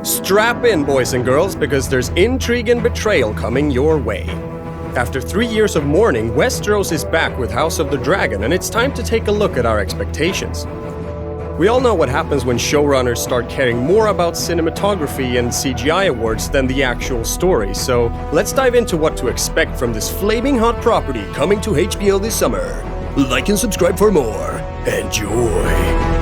Strap in, boys and girls, because there's intrigue and betrayal coming your way. After 3 years of mourning, Westeros is back with House of the Dragon, and it's time to take a look at our expectations. We all know what happens when showrunners start caring more about cinematography and CGI awards than the actual story, so let's dive into what to expect from this flaming hot property coming to HBO this summer. Like and subscribe for more. Enjoy!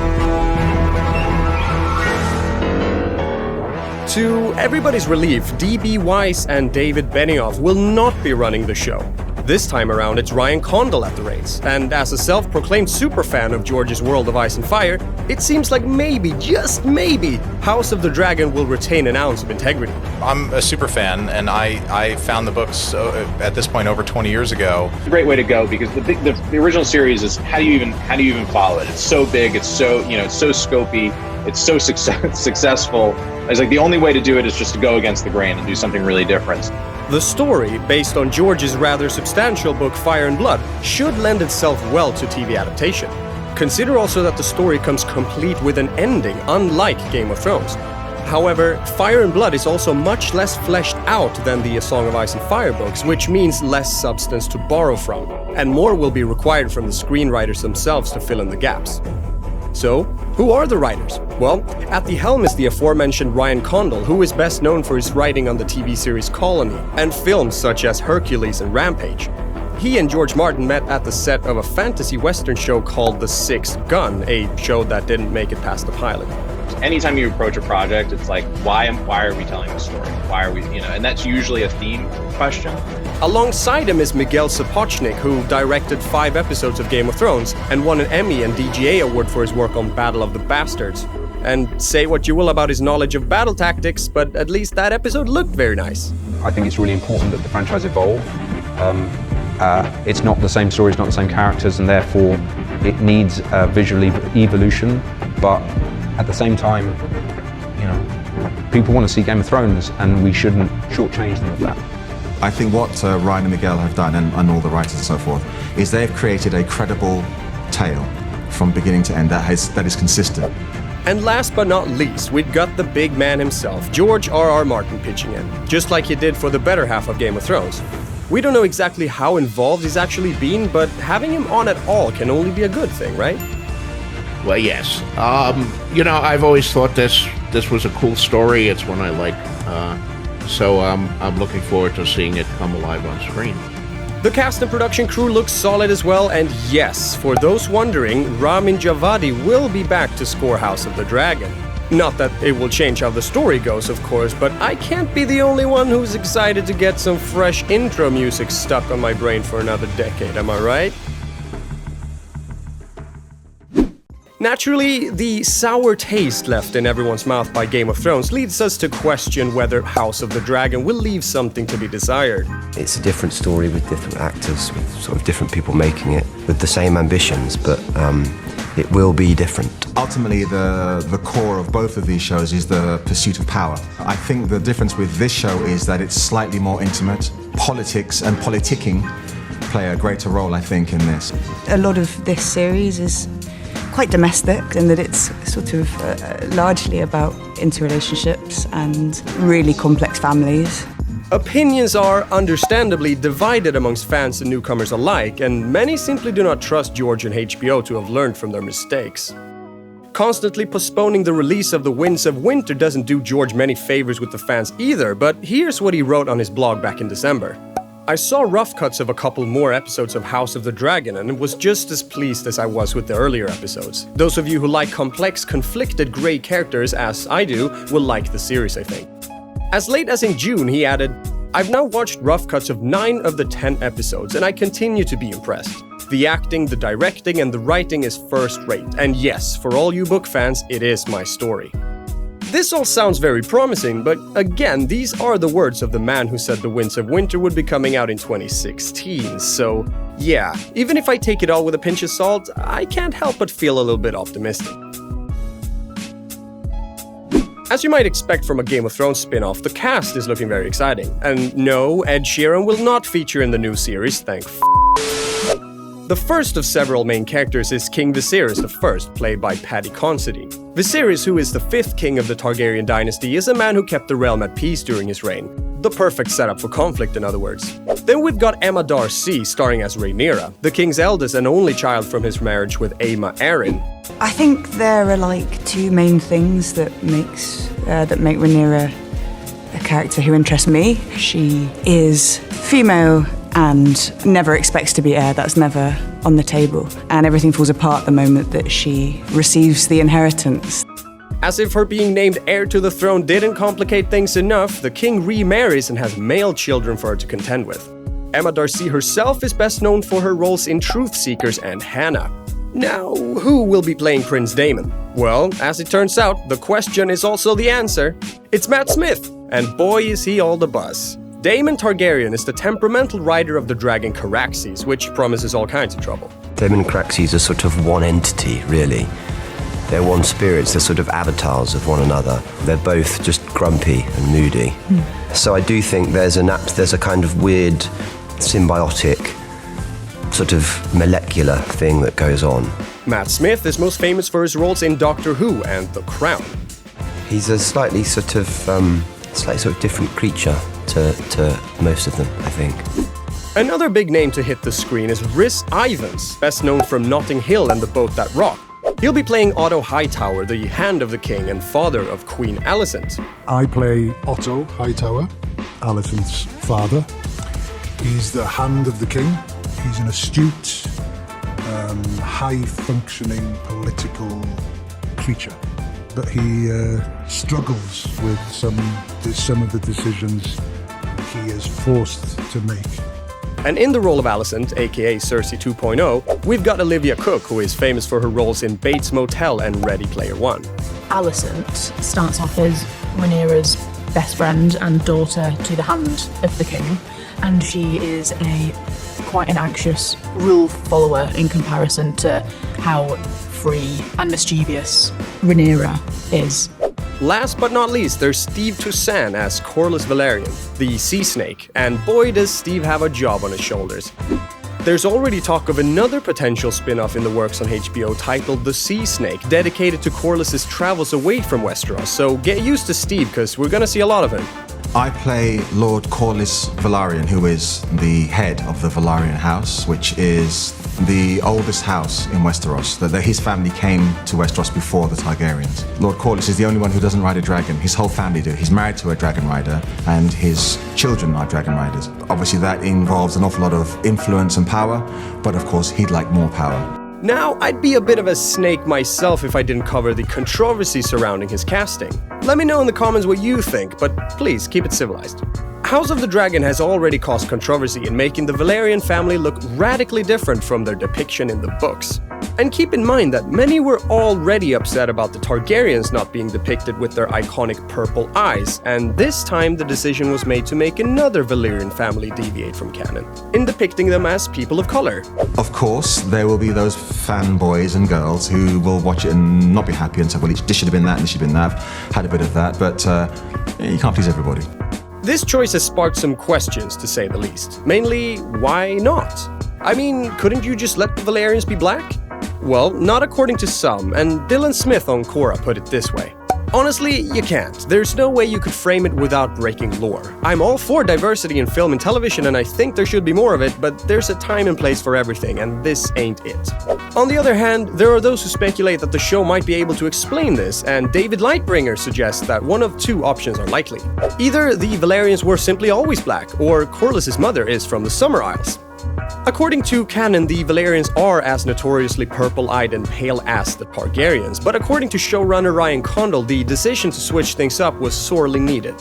To everybody's relief, D.B. Weiss and David Benioff will not be running the show. This time around, it's Ryan Condal at the reins, and as a self-proclaimed superfan of George's World of Ice and Fire, it seems like maybe, just maybe, House of the Dragon will retain an ounce of integrity. I'm a super fan, and I found the books at this point over 20 years ago. It's a great way to go because the original series is how do you even follow it? It's so big, it's so it's so scopy, it's so successful. It's like the only way to do it is just to go against the grain and do something really different. The story, based on George's rather substantial book Fire and Blood, should lend itself well to TV adaptation. Consider also that the story comes complete with an ending, unlike Game of Thrones. However, Fire and Blood is also much less fleshed out than the A Song of Ice and Fire books, which means less substance to borrow from, and more will be required from the screenwriters themselves to fill in the gaps. So, who are the writers? Well, at the helm is the aforementioned Ryan Condal, who is best known for his writing on the TV series Colony, and films such as Hercules and Rampage. He and George Martin met at the set of a fantasy western show called The Sixth Gun, a show that didn't make it past the pilot. Anytime you approach a project, it's like, why are we telling this story? Why are we, and that's usually a theme question. Alongside him is Miguel Sapochnik, who directed 5 episodes of Game of Thrones and won an Emmy and DGA award for his work on Battle of the Bastards. And say what you will about his knowledge of battle tactics, but at least that episode looked very nice. I think it's really important that the franchise evolve. It's not the same story, it's not the same characters, and therefore it needs visual evolution, but at the same time, people want to see Game of Thrones, and we shouldn't shortchange them of that. I think what Ryan and Miguel have done, and all the writers and so forth, is they've created a credible tale from beginning to end that is consistent. And last but not least, we've got the big man himself, George R.R. Martin, pitching in, just like he did for the better half of Game of Thrones. We don't know exactly how involved he's actually been, but having him on at all can only be a good thing, right? Well, yes. I've always thought this was a cool story. It's one I like. So I'm looking forward to seeing it come alive on screen. The cast and production crew looks solid as well, and yes, for those wondering, Ramin Djawadi will be back to score House of the Dragon. Not that it will change how the story goes, of course, but I can't be the only one who's excited to get some fresh intro music stuck on my brain for another decade, am I right? Naturally, the sour taste left in everyone's mouth by Game of Thrones leads us to question whether House of the Dragon will leave something to be desired. It's a different story with different actors, with sort of different people making it, with the same ambitions, but it will be different. Ultimately, the core of both of these shows is the pursuit of power. I think the difference with this show is that it's slightly more intimate. Politics and politicking play a greater role, I think, in this. A lot of this series is quite domestic in that it's sort of largely about interrelationships and really complex families. Opinions are understandably divided amongst fans and newcomers alike, and many simply do not trust George and HBO to have learned from their mistakes. Constantly postponing the release of The Winds of Winter doesn't do George many favors with the fans either, but here's what he wrote on his blog back in December. I saw rough cuts of a couple more episodes of House of the Dragon and was just as pleased as I was with the earlier episodes. Those of you who like complex, conflicted grey characters, as I do, will like the series, I think. As late as in June, he added, I've now watched rough cuts of 9 of the 10 episodes, and I continue to be impressed. The acting, the directing, and the writing is first-rate, and yes, for all you book fans, it is my story. This all sounds very promising, but again, these are the words of the man who said The Winds of Winter would be coming out in 2016, so yeah, even if I take it all with a pinch of salt, I can't help but feel a little bit optimistic. As you might expect from a Game of Thrones spin-off, the cast is looking very exciting. And no, Ed Sheeran will not feature in the new series, thank f***. The first of several main characters is King Viserys I, played by Paddy Considine. Viserys, who is the 5th king of the Targaryen dynasty, is a man who kept the realm at peace during his reign. The perfect setup for conflict, in other words. Then we've got Emma Darcy starring as Rhaenyra, the king's eldest and only child from his marriage with Aemma Arryn. I think there are like two main things that make Rhaenyra a character who interests me. She is female and never expects to be heir. That's never on the table. And everything falls apart the moment that she receives the inheritance. As if her being named heir to the throne didn't complicate things enough, the king remarries and has male children for her to contend with. Emma Darcy herself is best known for her roles in Truth Seekers and Hannah. Now, who will be playing Prince Daemon? Well, as it turns out, the question is also the answer. It's Matt Smith, and boy is he all the buzz. Daemon Targaryen is the temperamental rider of the dragon Caraxes, which promises all kinds of trouble. Daemon and Caraxes are sort of one entity, really. They're one spirits, they're sort of avatars of one another. They're both just grumpy and moody. So I do think there's a kind of weird, symbiotic, sort of molecular thing that goes on. Matt Smith is most famous for his roles in Doctor Who and The Crown. He's a slightly sort of different creature to most of them, I think. Another big name to hit the screen is Rhys Ifans, best known from Notting Hill and The Boat That Rocked. He'll be playing Otto Hightower, the Hand of the King and father of Queen Alicent. I play Otto Hightower, Alicent's father. He's the Hand of the King. He's an astute, high-functioning political creature. But he struggles with some of the decisions he is forced to make. And in the role of Alicent, aka Cersei 2.0, we've got Olivia Cooke, who is famous for her roles in Bates Motel and Ready Player One. Alicent starts off as Rhaenyra's best friend and daughter to the Hand of the King, and she is quite an anxious rule follower in comparison to how free and mischievous Rhaenyra is. Last but not least, there's Steve Toussaint as Corlys Velaryon, the Sea Snake, and boy does Steve have a job on his shoulders. There's already talk of another potential spin-off in the works on HBO titled The Sea Snake, dedicated to Corlys' travels away from Westeros, so get used to Steve, because we're gonna see a lot of him. I play Lord Corlys Velaryon, who is the head of the Velaryon house, which is the oldest house in Westeros. His family came to Westeros before the Targaryens. Lord Corlys is the only one who doesn't ride a dragon. His whole family do. He's married to a dragon rider, and his children are dragon riders. Obviously, that involves an awful lot of influence and power, but of course, he'd like more power. Now, I'd be a bit of a snake myself if I didn't cover the controversy surrounding his casting. Let me know in the comments what you think, but please keep it civilized. House of the Dragon has already caused controversy in making the Velaryon family look radically different from their depiction in the books. And keep in mind that many were already upset about the Targaryens not being depicted with their iconic purple eyes, and this time the decision was made to make another Velaryon family deviate from canon, in depicting them as people of color. Of course, there will be those fanboys and girls who will watch it and not be happy and say, well, this should have been that and this should have been that. Had a bit of that, but you can't please everybody. This choice has sparked some questions, to say the least. Mainly, why not? I mean, couldn't you just let the Velaryons be black? Well, not according to some, and Dylan Smith on Quora put it this way. Honestly, you can't. There's no way you could frame it without breaking lore. I'm all for diversity in film and television, and I think there should be more of it, but there's a time and place for everything, and this ain't it. On the other hand, there are those who speculate that the show might be able to explain this, and David Lightbringer suggests that one of two options are likely. Either the Velaryons were simply always black, or Corlys' mother is from the Summer Isles. According to canon, the Velaryons are as notoriously purple-eyed and pale as the Targaryens, but according to showrunner Ryan Condal, the decision to switch things up was sorely needed.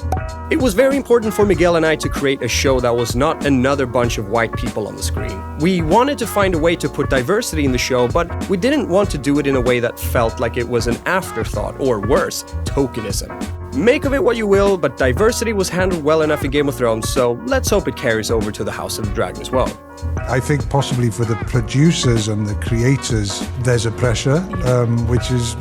It was very important for Miguel and I to create a show that was not another bunch of white people on the screen. We wanted to find a way to put diversity in the show, but we didn't want to do it in a way that felt like it was an afterthought, or worse, tokenism. Make of it what you will, but diversity was handled well enough in Game of Thrones, so let's hope it carries over to the House of the Dragon as well. I think possibly for the producers and the creators, there's a pressure, which is,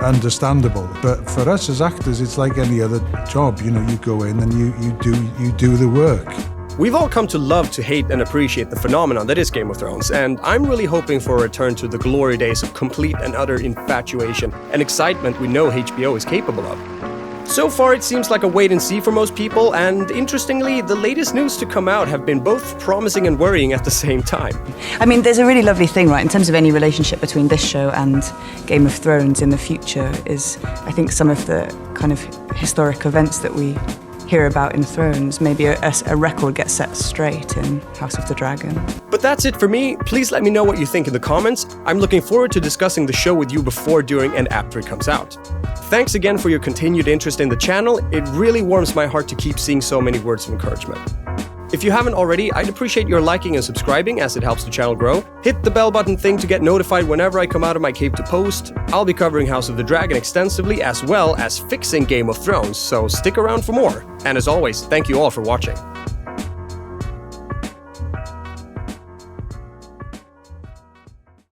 understandable. But for us as actors, it's like any other job. You go in and you do the work. We've all come to love, to hate, and appreciate the phenomenon that is Game of Thrones, and I'm really hoping for a return to the glory days of complete and utter infatuation and excitement we know HBO is capable of. So far, it seems like a wait and see for most people, and interestingly, the latest news to come out have been both promising and worrying at the same time. I mean, there's a really lovely thing, right, in terms of any relationship between this show and Game of Thrones in the future is, I think, some of the kind of historic events that we hear about in Thrones. Maybe a record gets set straight in House of the Dragon. But that's it for me. Please let me know what you think in the comments. I'm looking forward to discussing the show with you before, during, and after it comes out. Thanks again for your continued interest in the channel. It really warms my heart to keep seeing so many words of encouragement. If you haven't already, I'd appreciate your liking and subscribing, as it helps the channel grow. Hit the bell button thing to get notified whenever I come out of my cave to post. I'll be covering House of the Dragon extensively, as well as fixing Game of Thrones, so stick around for more. And as always, thank you all for watching.